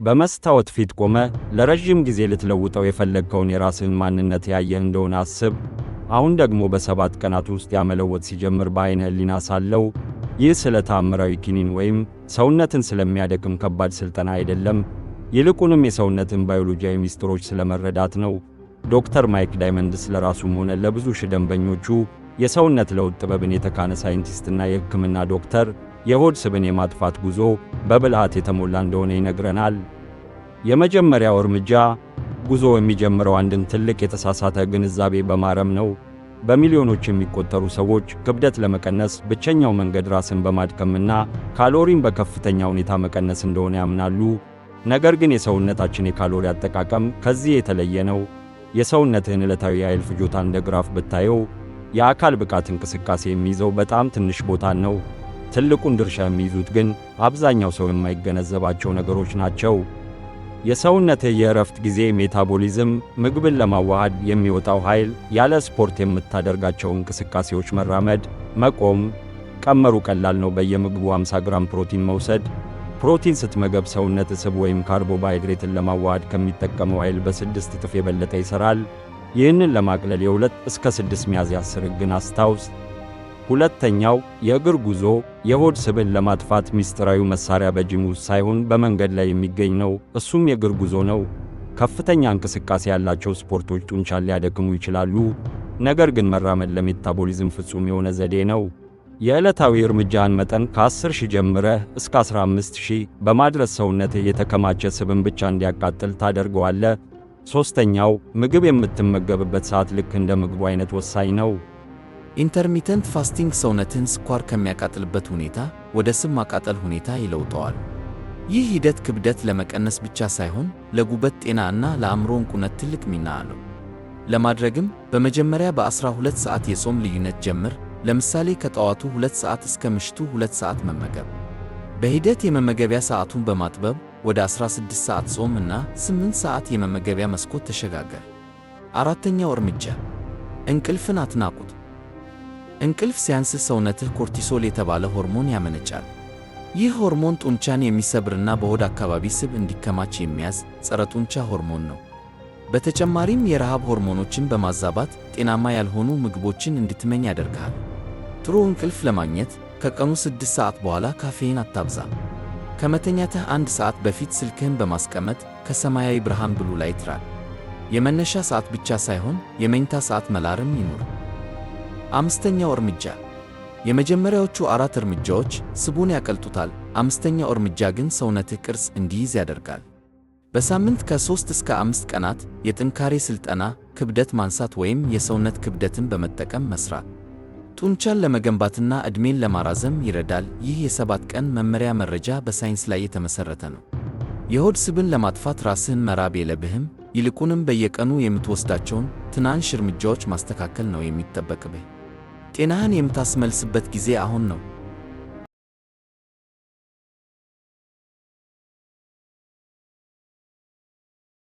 በመስታወት ፊት ቆመ ለረጅም ጊዜ ልትለውጠው የፈለግከውን የራስህን ማንነት ያየህ እንደሆነ አስብ። አሁን ደግሞ በ7 ቀናት ውስጥ ያመለወጥ ሲጀምር በዓይነ ሕሊና ሳለው። ይህ ስለ ተአምራዊ ኪኒን ወይም ሰውነትን ስለሚያደክም ከባድ ሥልጠና አይደለም። ይልቁንም የሰውነትን ባዮሎጂያዊ ሚስጥሮች ስለመረዳት ነው። ዶክተር ማይክ ዳይመንድስ ለራሱም ሆነ ለብዙ ሺህ ደንበኞቹ የሰውነት ለውጥ ጥበብን የተካነ ሳይንቲስትና የሕክምና ዶክተር፣ የሆድ ስብን የማጥፋት ጉዞ በብልሃት የተሞላ እንደሆነ ይነግረናል። የመጀመሪያው እርምጃ ጉዞ የሚጀምረው አንድን ትልቅ የተሳሳተ ግንዛቤ በማረም ነው። በሚሊዮኖች የሚቆጠሩ ሰዎች ክብደት ለመቀነስ ብቸኛው መንገድ ራስን በማድከምና ካሎሪን በከፍተኛ ሁኔታ መቀነስ እንደሆነ ያምናሉ። ነገር ግን የሰውነታችን የካሎሪ አጠቃቀም ከዚህ የተለየ ነው። የሰውነትህን ዕለታዊ የኃይል ፍጆታ እንደ ግራፍ ብታየው፣ የአካል ብቃት እንቅስቃሴ የሚይዘው በጣም ትንሽ ቦታን ነው። ትልቁን ድርሻ የሚይዙት ግን አብዛኛው ሰው የማይገነዘባቸው ነገሮች ናቸው። የሰውነትህ የእረፍት ጊዜ ሜታቦሊዝም፣ ምግብን ለማዋሃድ የሚወጣው ኃይል፣ ያለ ስፖርት የምታደርጋቸው እንቅስቃሴዎች፣ መራመድ፣ መቆም። ቀመሩ ቀላል ነው። በየምግቡ 50 ግራም ፕሮቲን መውሰድ። ፕሮቲን ስትመገብ ሰውነት ስብ ወይም ካርቦሃይድሬትን ለማዋሃድ ከሚጠቀመው ኃይል በ6 እጥፍ የበለጠ ይሠራል። ይህንን ለማቅለል የ2 እስከ 6 ሚያዝያ 10 ሕግን አስታውስ። ሁለተኛው የእግር ጉዞ የሆድ ስብን ለማጥፋት ምስጢራዊው መሳሪያ በጂም ውስጥ ሳይሆን በመንገድ ላይ የሚገኝ ነው። እሱም የእግር ጉዞ ነው። ከፍተኛ እንቅስቃሴ ያላቸው ስፖርቶች ጡንቻን ሊያደክሙ ይችላሉ። ነገር ግን መራመድ ለሜታቦሊዝም ፍጹም የሆነ ዘዴ ነው። የዕለታዊ እርምጃህን መጠን ከ10,000 ጀምረህ እስከ 15,000 በማድረስ ሰውነትህ የተከማቸ ስብን ብቻ እንዲያቃጥል ታደርገዋለህ። ሦስተኛው ምግብ የምትመገብበት ሰዓት ልክ እንደ ምግቡ አይነት ወሳኝ ነው። ኢንተርሚተንት ፋስቲንግ ሰውነትን ስኳር ከሚያቃጥልበት ሁኔታ ወደ ስብ ማቃጠል ሁኔታ ይለውጠዋል። ይህ ሂደት ክብደት ለመቀነስ ብቻ ሳይሆን ለጉበት ጤና እና ለአእምሮ ንቁነት ትልቅ ሚና አለው። ለማድረግም በመጀመሪያ በ12 ሰዓት የጾም ልዩነት ጀምር። ለምሳሌ ከጠዋቱ 2 ሰዓት እስከ ምሽቱ 2 ሰዓት መመገብ። በሂደት የመመገቢያ ሰዓቱን በማጥበብ ወደ 16 ሰዓት ጾም እና 8 ሰዓት የመመገቢያ መስኮት ተሸጋገር። አራተኛው እርምጃ እንቅልፍን አትናቁት። እንቅልፍ ሲያንስህ ሰውነትህ ኮርቲሶል የተባለ ሆርሞን ያመነጫል። ይህ ሆርሞን ጡንቻን የሚሰብርና በሆድ አካባቢ ስብ እንዲከማች የሚያዝ ጸረ ጡንቻ ሆርሞን ነው። በተጨማሪም የረሃብ ሆርሞኖችን በማዛባት ጤናማ ያልሆኑ ምግቦችን እንድትመኝ ያደርግሃል። ጥሩ እንቅልፍ ለማግኘት ከቀኑ 6 ሰዓት በኋላ ካፌን አታብዛ። ከመተኛትህ 1 ሰዓት በፊት ስልክህን በማስቀመጥ ከሰማያዊ ብርሃን ብሉ ላይት ራቅ። የመነሻ ሰዓት ብቻ ሳይሆን የመኝታ ሰዓት መላርም ይኑር። አምስተኛው እርምጃ የመጀመሪያዎቹ 4 እርምጃዎች ስቡን ያቀልጡታል። አምስተኛው እርምጃ ግን ሰውነትህ ቅርጽ እንዲይዝ ያደርጋል። በሳምንት ከ3 እስከ 5 ቀናት የጥንካሬ ሥልጠና፣ ክብደት ማንሳት ወይም የሰውነት ክብደትን በመጠቀም መሥራት ጡንቻን ለመገንባትና ዕድሜን ለማራዘም ይረዳል። ይህ የ7 ቀን መመሪያ መረጃ በሳይንስ ላይ የተመሠረተ ነው። የሆድ ስብን ለማጥፋት ራስህን መራብ የለብህም። ይልቁንም በየቀኑ የምትወስዳቸውን ትናንሽ እርምጃዎች ማስተካከል ነው የሚጠበቅብህ። ጤናህን የምታስመልስበት ጊዜ አሁን ነው።